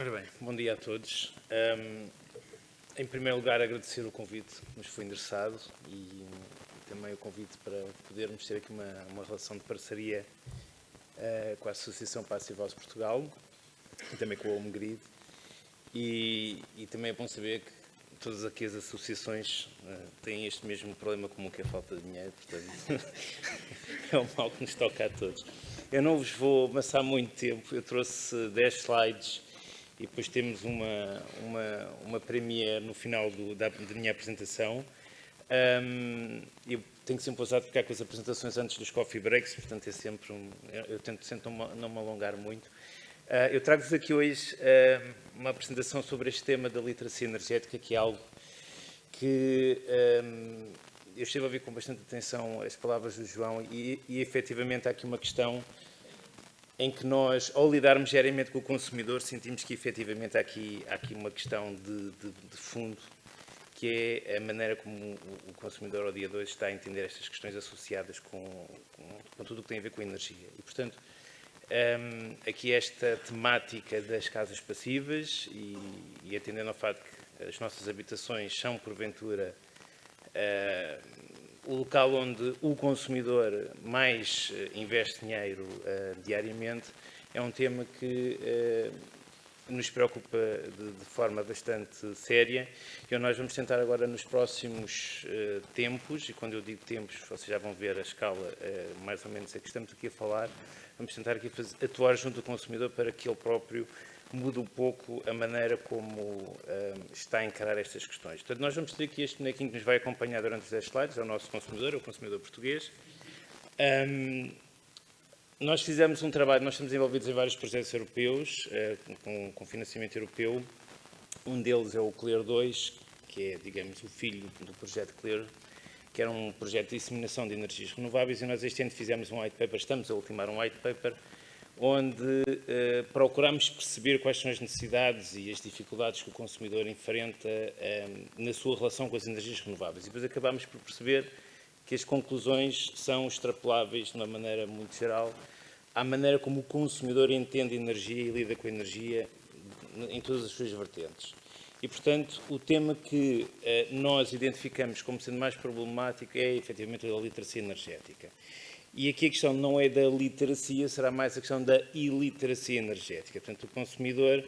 Ora bem, bom dia a todos. Em primeiro lugar, agradecer o convite que nos foi endereçado e também o convite para podermos ter aqui uma relação de parceria com a Associação Passive House Portugal e também com a Homegrid. E também é bom saber que todas aqui as associações têm este mesmo problema comum, que é a falta de dinheiro, portanto é um mal que nos toca a todos. Eu não vos vou amassar muito tempo, eu trouxe 10 slides e depois temos uma premiere no final da minha apresentação. Eu tenho sempre ousado ficar com as apresentações antes dos coffee breaks, portanto é sempre eu tento sempre não me alongar muito. Eu trago-vos aqui hoje uma apresentação sobre este tema da literacia energética, que é algo que eu estive a ouvir com bastante atenção as palavras do João e efetivamente há aqui uma questão em que nós, ao lidarmos diariamente com o consumidor, sentimos que efetivamente há aqui uma questão de fundo, que é a maneira como o consumidor ao dia de hoje está a entender estas questões associadas com tudo o que tem a ver com a energia. E, portanto, aqui esta temática das casas passivas e atendendo ao facto que as nossas habitações são, porventura, o local onde o consumidor mais investe dinheiro diariamente, é um tema que nos preocupa de forma bastante séria e nós vamos tentar agora nos próximos tempos, e quando eu digo tempos, vocês já vão ver a escala mais ou menos a que estamos aqui a falar, vamos tentar aqui atuar junto ao consumidor para que ele próprio mude um pouco a maneira como está a encarar estas questões. Portanto, nós vamos ter aqui este bonequinho que nos vai acompanhar durante os 10 slides, é o nosso consumidor, é o consumidor português. Nós fizemos um trabalho, nós estamos envolvidos em vários projetos europeus, com financiamento europeu. Um deles é o Clear 2, que é, digamos, o filho do projeto Clear, que era um projeto de disseminação de energias renováveis, e nós este ano fizemos um white paper, estamos a ultimar um white paper, onde procuramos perceber quais são as necessidades e as dificuldades que o consumidor enfrenta na sua relação com as energias renováveis. E depois acabámos por perceber que as conclusões são extrapoláveis de uma maneira muito geral à maneira como o consumidor entende energia e lida com a energia em todas as suas vertentes. E, portanto, o tema que nós identificamos como sendo mais problemático é, efetivamente, a literacia energética. E aqui a questão não é da literacia, será mais a questão da iliteracia energética. Portanto, o consumidor,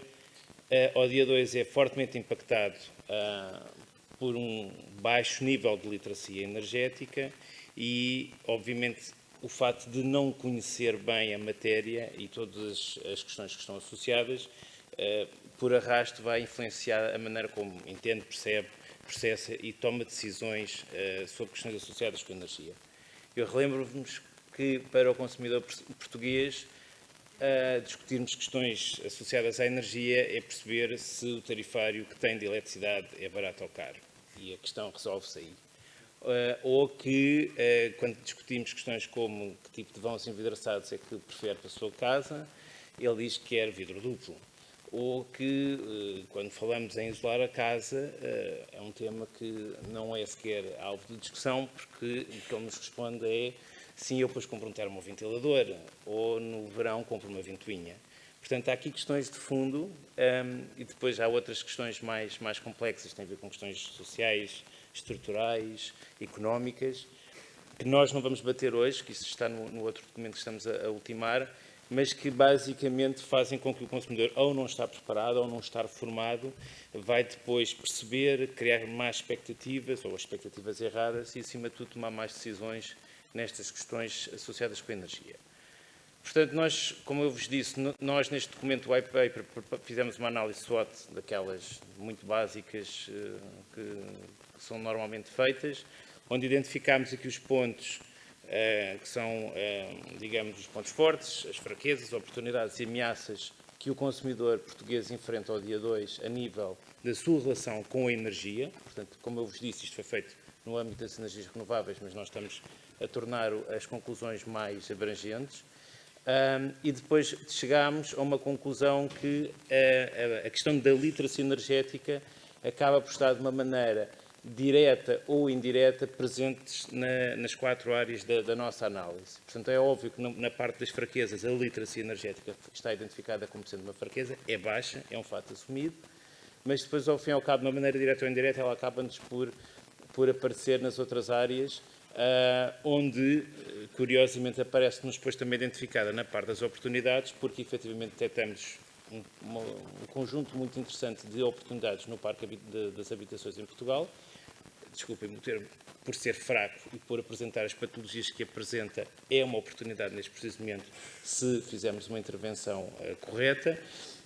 ao dia 2, é fortemente impactado por um baixo nível de literacia energética e, obviamente, o facto de não conhecer bem a matéria e todas as questões que estão associadas, por arrasto, vai influenciar a maneira como entende, percebe, processa e toma decisões sobre questões associadas com a energia. Eu relembro-vos que, para o consumidor português, discutirmos questões associadas à energia é perceber se o tarifário que tem de eletricidade é barato ou caro. E a questão resolve-se aí. Ou que, quando discutimos questões como que tipo de vãos envidraçados é que prefere para a sua casa, ele diz que quer vidro duplo. Ou que, quando falamos em isolar a casa, é um tema que não é sequer alvo de discussão, porque o que ele nos responde é: sim, eu depois compro um termoventilador, ou no verão compro uma ventoinha. Portanto, há aqui questões de fundo e depois há outras questões mais complexas, que têm a ver com questões sociais, estruturais, económicas, que nós não vamos bater hoje, que isso está no outro documento que estamos a ultimar, mas que basicamente fazem com que o consumidor ou não está preparado ou não estar formado, vai depois perceber, criar mais expectativas ou expectativas erradas e, acima de tudo, tomar mais decisões nestas questões associadas com a energia. Portanto, nós, como eu vos disse, nós neste documento white paper fizemos uma análise SWOT daquelas muito básicas que são normalmente feitas, onde identificámos aqui os pontos que são, digamos, os pontos fortes, as fraquezas, oportunidades e ameaças que o consumidor português enfrenta ao dia 2 a nível da sua relação com a energia. Portanto, como eu vos disse, isto foi feito no âmbito das energias renováveis, mas nós estamos a tornar as conclusões mais abrangentes. E depois chegámos a uma conclusão que a questão da literacia energética acaba por estar de uma maneira direta ou indireta, presentes nas 4 áreas da nossa análise. Portanto, é óbvio que na parte das fraquezas, a literacia energética está identificada como sendo uma fraqueza, é baixa, é um fato assumido, mas depois, ao fim e ao cabo, de uma maneira direta ou indireta, ela acaba-nos por aparecer nas outras áreas, onde, curiosamente, aparece-nos depois também identificada na parte das oportunidades, porque efetivamente detectamos um conjunto muito interessante de oportunidades no parque das habitações em Portugal. Desculpem-me o termo, por ser fraco e por apresentar as patologias que apresenta, é uma oportunidade neste preciso momento, se fizermos uma intervenção correta,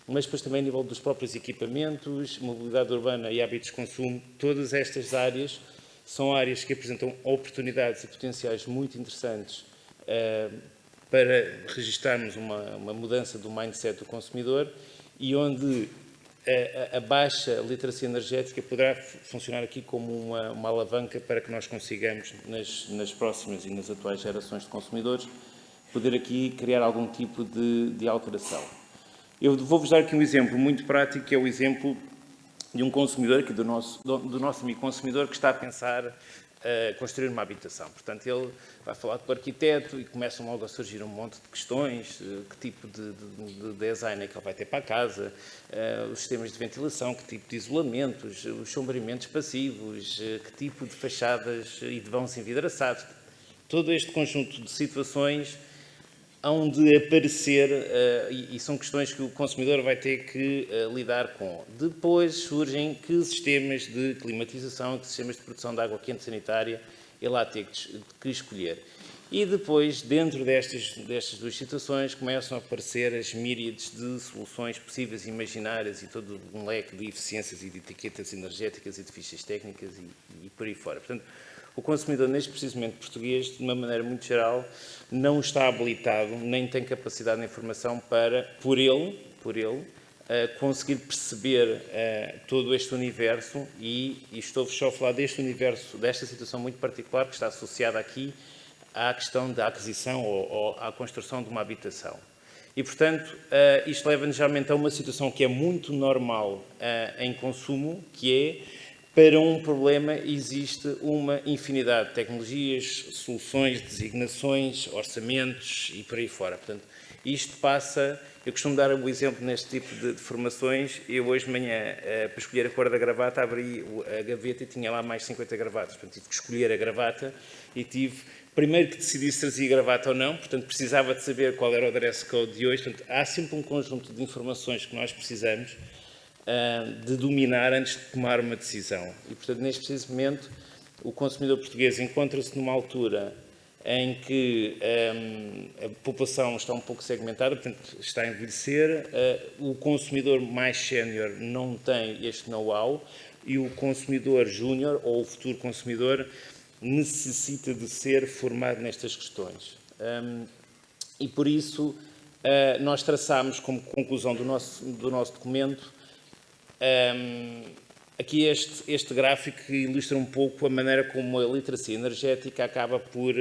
mas depois também a nível dos próprios equipamentos, mobilidade urbana e hábitos de consumo, todas estas áreas são áreas que apresentam oportunidades e potenciais muito interessantes para registarmos uma mudança do mindset do consumidor e onde a baixa literacia energética poderá funcionar aqui como uma alavanca para que nós consigamos, nas próximas e nas atuais gerações de consumidores, poder aqui criar algum tipo de alteração. Eu vou-vos dar aqui um exemplo muito prático, que é o exemplo de um consumidor, aqui do nosso amigo consumidor, que está a pensar construir uma habitação. Portanto, ele vai falar com o arquiteto e começam logo a surgir um monte de questões, que tipo de design é que ele vai ter para a casa, os sistemas de ventilação, que tipo de isolamentos, os sombrimentos passivos, que tipo de fachadas e de vãos envidraçados. Todo este conjunto de situações hão de aparecer, e são questões que o consumidor vai ter que lidar com. Depois surgem que sistemas de climatização, que sistemas de produção de água quente sanitária, ele lá tem que escolher. E depois, dentro destas 2 situações, começam a aparecer as míriades de soluções possíveis e imaginárias e todo um leque de eficiências e de etiquetas energéticas e de fichas técnicas e por aí fora. Portanto, o consumidor, neste precisamente português, de uma maneira muito geral, não está habilitado, nem tem capacidade de informação para, por ele, conseguir perceber todo este universo e estou-vos só a falar deste universo, desta situação muito particular que está associada aqui à questão da aquisição ou à construção de uma habitação. E, portanto, isto leva-nos geralmente a uma situação que é muito normal em consumo, que é, para um problema existe uma infinidade de tecnologias, soluções, designações, orçamentos e por aí fora. Portanto, isto passa... Eu costumo dar o exemplo neste tipo de formações. Eu hoje de manhã, para escolher a cor da gravata, abri a gaveta e tinha lá mais 50 gravatas. Portanto, tive que escolher a gravata e tive... Primeiro que decidi se trazia gravata ou não, portanto, precisava de saber qual era o dress code de hoje. Portanto, há sempre um conjunto de informações que nós precisamos de dominar antes de tomar uma decisão. E, portanto, neste preciso momento, o consumidor português encontra-se numa altura em que a população está um pouco segmentada, portanto, está a envelhecer, o consumidor mais sénior não tem este know-how e o consumidor júnior, ou o futuro consumidor, necessita de ser formado nestas questões. E, por isso, nós traçámos como conclusão do nosso documento aqui este gráfico que ilustra um pouco a maneira como a literacia energética acaba por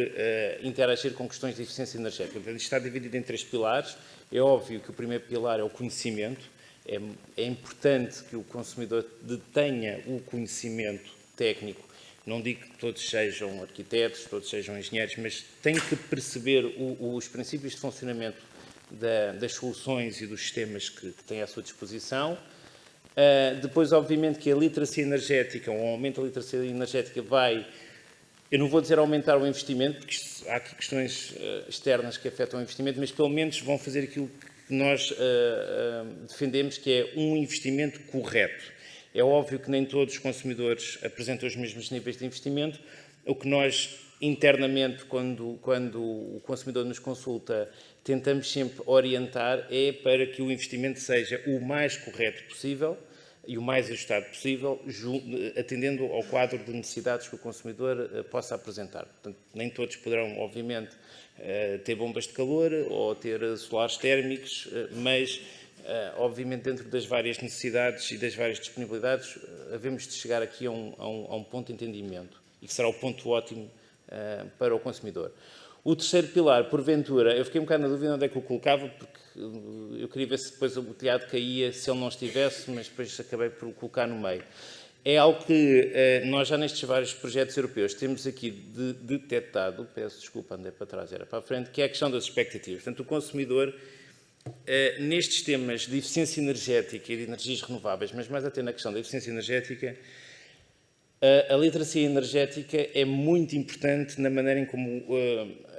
interagir com questões de eficiência energética. Portanto, isto está dividido em 3 pilares. É óbvio que o primeiro pilar é o conhecimento. É importante que o consumidor detenha o conhecimento técnico. Não digo que todos sejam arquitetos, todos sejam engenheiros, mas tem que perceber os princípios de funcionamento das soluções e dos sistemas que tem à sua disposição. Depois, obviamente, que a literacia energética, um aumento da literacia energética vai, eu não vou dizer aumentar o investimento, porque há aqui questões externas que afetam o investimento, mas pelo menos vão fazer aquilo que nós defendemos, que é um investimento correto. É óbvio que nem todos os consumidores apresentam os mesmos níveis de investimento. O que nós, internamente, quando o consumidor nos consulta, tentamos sempre orientar é para que o investimento seja o mais correto possível e o mais ajustado possível, atendendo ao quadro de necessidades que o consumidor possa apresentar. Portanto, nem todos poderão, obviamente, ter bombas de calor ou ter solares térmicos, mas, obviamente, dentro das várias necessidades e das várias disponibilidades, havemos de chegar aqui a um ponto de entendimento e que será o ponto ótimo para o consumidor. O terceiro pilar, porventura, eu fiquei um bocado na dúvida onde é que o colocava, porque eu queria ver se depois o telhado caía, se ele não estivesse, mas depois acabei por o colocar no meio. é algo que nós já nestes vários projetos europeus temos aqui detectado, peço desculpa, andei para trás, era para a frente, que é a questão das expectativas. Portanto, o consumidor, nestes temas de eficiência energética e de energias renováveis, mas mais até na questão da eficiência energética, a literacia energética é muito importante na maneira em como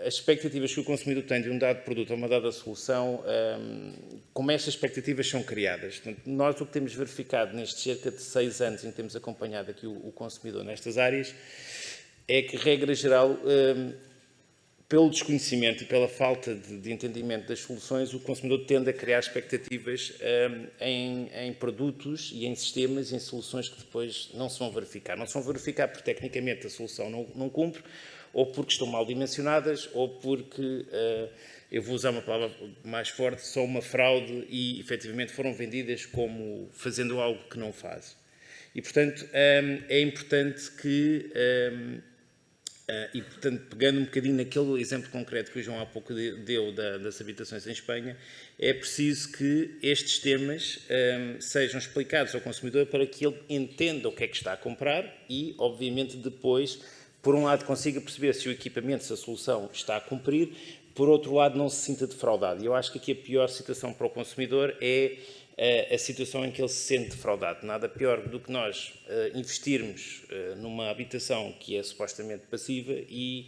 as expectativas que o consumidor tem de um dado produto ou uma dada solução, como estas expectativas são criadas. Portanto, nós o que temos verificado nestes cerca de 6 anos em que temos acompanhado aqui o consumidor nestas áreas, é que, regra geral, pelo desconhecimento e pela falta de entendimento das soluções, o consumidor tende a criar expectativas em produtos e em sistemas e em soluções que depois não se vão verificar. Não se vão verificar porque tecnicamente a solução não cumpre, ou porque estão mal dimensionadas, ou porque, eu vou usar uma palavra mais forte, são uma fraude e efetivamente foram vendidas como fazendo algo que não fazem. E, portanto, é importante que... e, portanto, pegando um bocadinho naquele exemplo concreto que o João há pouco deu das habitações em Espanha, é preciso que estes temas sejam explicados ao consumidor para que ele entenda o que é que está a comprar e, obviamente, depois, por um lado, consiga perceber se o equipamento, se a solução está a cumprir, por outro lado, não se sinta defraudado. E eu acho que aqui a pior situação para o consumidor é a situação em que ele se sente defraudado. Nada pior do que nós investirmos numa habitação que é supostamente passiva e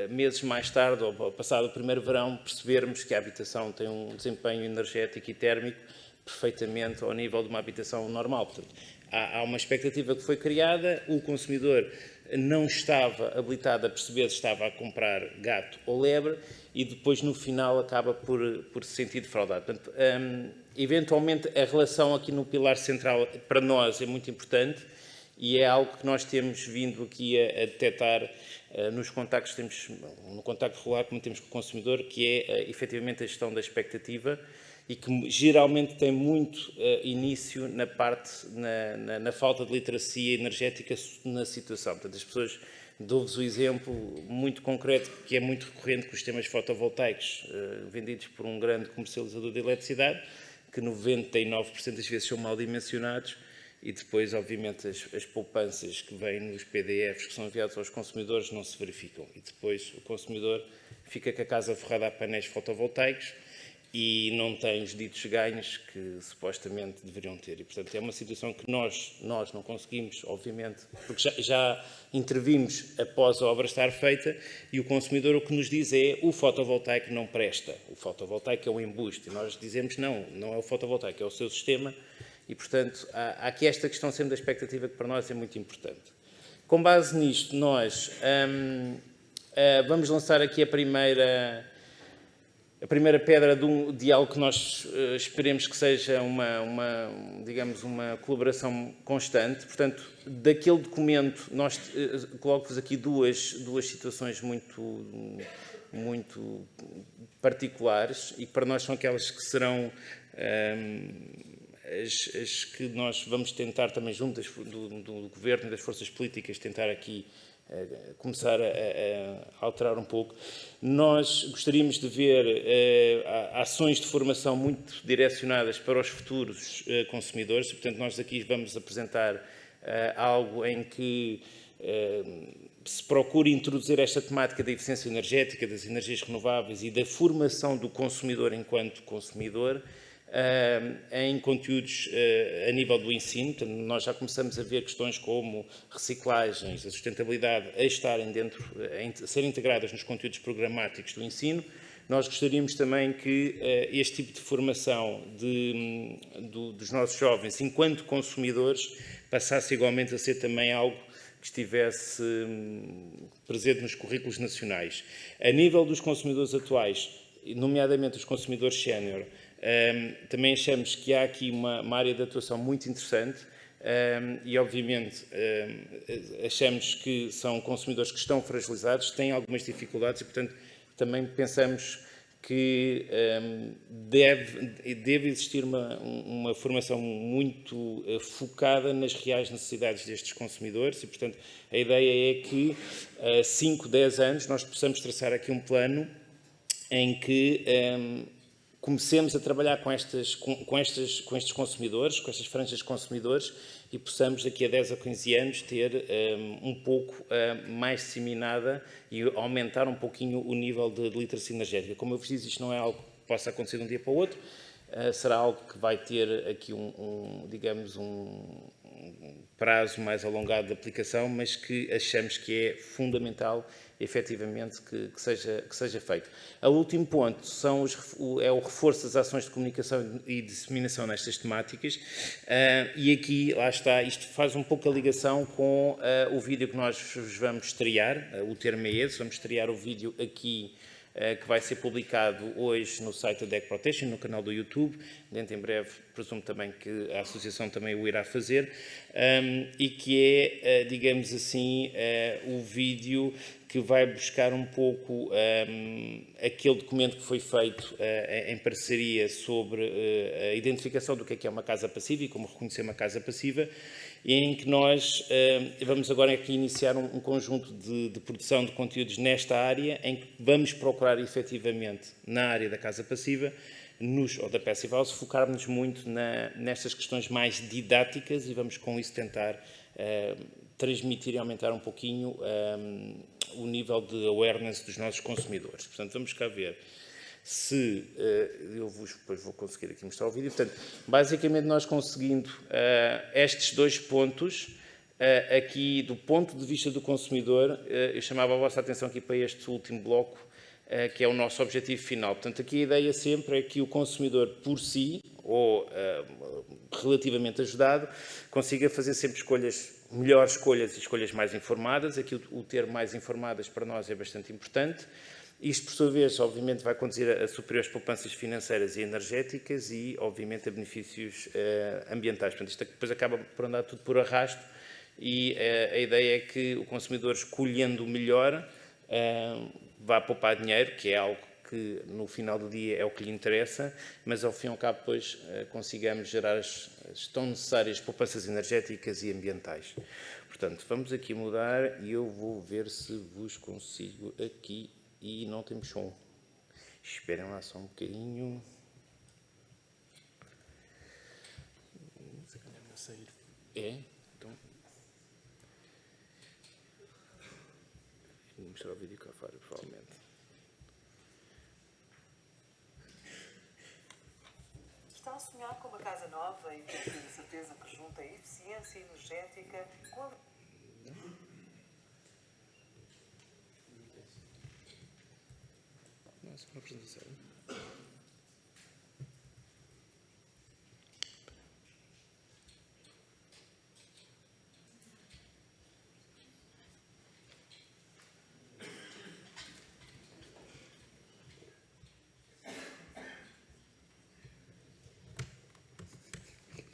meses mais tarde, ou passado o primeiro verão, percebermos que a habitação tem um desempenho energético e térmico perfeitamente ao nível de uma habitação normal. Portanto, há uma expectativa que foi criada, o consumidor não estava habilitado a perceber se estava a comprar gato ou lebre e depois, no final, acaba por se sentir defraudado. Portanto, eventualmente, a relação aqui no pilar central, para nós, é muito importante e é algo que nós temos vindo aqui a detectar nos contactos, no contacto regular que temos com o consumidor, que é, efetivamente, a gestão da expectativa e que geralmente tem muito início na falta de literacia energética na situação. Portanto, as pessoas, dou-vos o exemplo muito concreto, que é muito recorrente com os sistemas fotovoltaicos vendidos por um grande comercializador de eletricidade, que 99% das vezes são mal dimensionados e depois, obviamente, as poupanças que vêm nos PDFs que são enviados aos consumidores não se verificam. E depois o consumidor fica com a casa forrada a painéis fotovoltaicos e não tem os ditos ganhos que supostamente deveriam ter. E, portanto, é uma situação que nós não conseguimos, obviamente, porque já intervimos após a obra estar feita e o consumidor o que nos diz é o fotovoltaico não presta, o fotovoltaico é um embuste. E nós dizemos não é o fotovoltaico, é o seu sistema e, portanto, há aqui esta questão sempre da expectativa que para nós é muito importante. Com base nisto, nós vamos lançar aqui a primeira pedra de algo que nós esperemos que seja digamos, uma colaboração constante. Portanto, daquele documento, nós coloco-vos aqui duas situações muito particulares e que para nós são aquelas que serão as que nós vamos tentar também juntas do Governo e das forças políticas tentar aqui começar a alterar um pouco. Nós gostaríamos de ver ações de formação muito direcionadas para os futuros consumidores. Portanto, nós aqui vamos apresentar algo em que se procure introduzir esta temática da eficiência energética, das energias renováveis e da formação do consumidor enquanto consumidor, em conteúdos a nível do ensino. Portanto, nós já começamos a ver questões como reciclagens, a sustentabilidade a serem integradas nos conteúdos programáticos do ensino. Nós gostaríamos também que este tipo de formação dos nossos jovens, enquanto consumidores, passasse igualmente a ser também algo que estivesse presente nos currículos nacionais. A nível dos consumidores atuais, nomeadamente os consumidores sénior, também achamos que há aqui uma área de atuação muito interessante e, obviamente, achamos que são consumidores que estão fragilizados, têm algumas dificuldades e, portanto, também pensamos que deve existir uma formação muito focada nas reais necessidades destes consumidores e, portanto, a ideia é que a 5, 10 anos nós possamos traçar aqui um plano em que comecemos a trabalhar com estes consumidores, com estas franjas de consumidores, e possamos, daqui a 10 a 15 anos, ter um pouco mais disseminada e aumentar um pouquinho o nível de literacia energética. Como eu vos disse, isto não é algo que possa acontecer de um dia para o outro, será algo que vai ter aqui digamos, um prazo mais alongado de aplicação, mas que achamos que é fundamental, efetivamente, que seja feito. O último ponto é o reforço das ações de comunicação e disseminação nestas temáticas, e aqui, lá está, isto faz um pouco a ligação com o vídeo que nós vos vamos estrear, o termo é esse, vamos estrear o vídeo aqui, que vai ser publicado hoje no site da DEC Protection, no canal do YouTube, dentro em breve, presumo também que a Associação também o irá fazer, e que é, digamos assim, o vídeo que vai buscar um pouco aquele documento que foi feito em parceria sobre a identificação do que é uma casa passiva e como reconhecer uma casa passiva, em que nós vamos agora aqui iniciar um conjunto de produção de conteúdos nesta área, em que vamos procurar efetivamente, na área da casa passiva, ou da Passive House, focarmos muito nestas questões mais didáticas e vamos com isso tentar transmitir e aumentar um pouquinho o nível de awareness dos nossos consumidores. Portanto, vamos cá ver se depois vou conseguir aqui mostrar o vídeo. Portanto, basicamente nós conseguindo estes dois pontos, aqui do ponto de vista do consumidor, eu chamava a vossa atenção aqui para este último bloco, que é o nosso objetivo final. Portanto, aqui a ideia sempre é que o consumidor por si, ou relativamente ajudado, consiga fazer sempre melhores escolhas e escolhas mais informadas. Aqui o termo mais informadas para nós é bastante importante. Isto, por sua vez, obviamente, vai conduzir a superiores poupanças financeiras e energéticas e, obviamente, a benefícios ambientais. Portanto, isto depois acaba por andar tudo por arrasto e a ideia é que o consumidor, escolhendo o melhor, vá poupar dinheiro, que é algo que, no final do dia, é o que lhe interessa, mas, ao fim e ao cabo, depois consigamos gerar as tão necessárias poupanças energéticas e ambientais. Portanto, vamos aqui mudar e eu vou ver se vos consigo aqui. E não temos som. Esperem lá só um bocadinho. Se calhar vai sair. É? Então. Vou mostrar o vídeo cá fora, provavelmente. Está a sonhar com uma casa nova e quer ter a certeza que junta eficiência energética com a... Nossa, uma apresentação.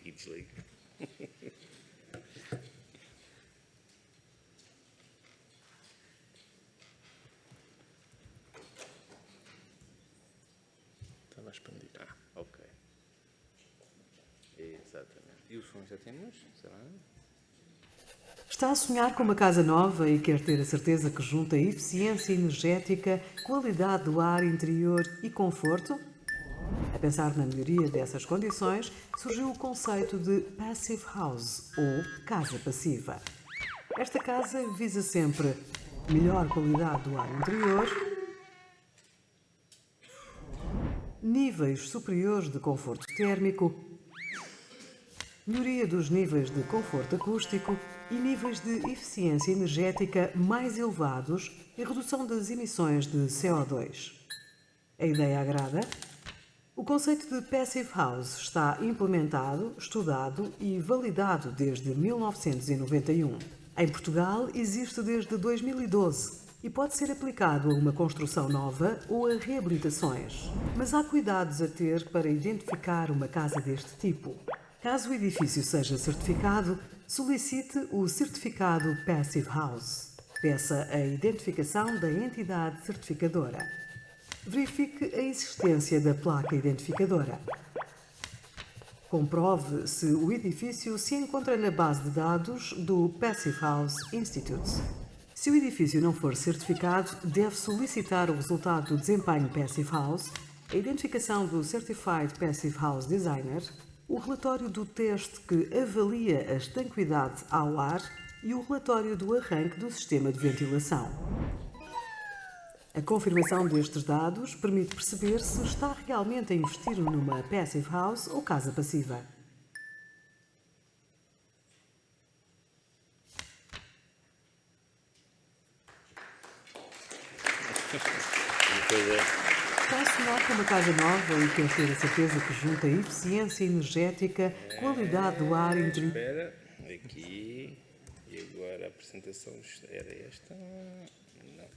E desligo. Estava a expandir. Ok. Exatamente. E o som já temos? Será? Está a sonhar com uma casa nova e quer ter a certeza que junta eficiência energética, qualidade do ar interior e conforto? A pensar na melhoria dessas condições, surgiu o conceito de Passive House, ou casa passiva. Esta casa visa sempre melhor qualidade do ar interior, níveis superiores de conforto térmico, melhoria dos níveis de conforto acústico e níveis de eficiência energética mais elevados e redução das emissões de CO2. A ideia agrada? O conceito de Passive House está implementado, estudado e validado desde 1991. Em Portugal existe desde 2012 e pode ser aplicado a uma construção nova ou a reabilitações. Mas há cuidados a ter para identificar uma casa deste tipo. Caso o edifício seja certificado, solicite o certificado Passive House. Peça a identificação da entidade certificadora. Verifique a existência da placa identificadora. Comprove se o edifício se encontra na base de dados do Passive House Institute. Se o edifício não for certificado, deve solicitar o resultado do desempenho Passive House a identificação do Certified Passive House Designer, o relatório do teste que avalia a estanquidade ao ar e o relatório do arranque do sistema de ventilação. A confirmação destes dados permite perceber se está realmente a investir numa Passive House ou casa passiva. Está a sonhar com uma casa nova e quer ter a certeza que junta eficiência energética, qualidade do ar interior. Espera, aqui. E agora a apresentação era esta. Não.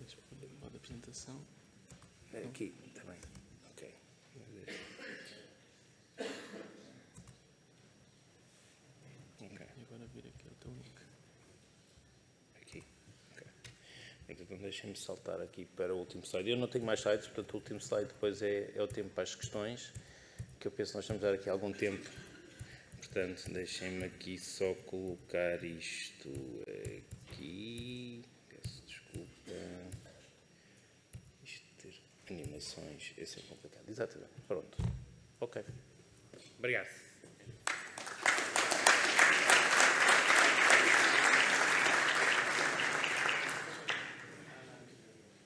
Pode apresentação. Aqui, está bem. Ok. Ok. E agora vir aqui ao teu link. Aqui. Ok. Então deixem-me saltar aqui para o último slide. Eu não tenho mais slides, portanto o último slide depois é o tempo para as questões, que eu penso que nós estamos a dar aqui algum tempo. Portanto, deixem-me aqui só colocar isto aqui. Peço desculpa. Isto ter animações, esse é complicado. Exatamente. Pronto. Ok. Obrigado.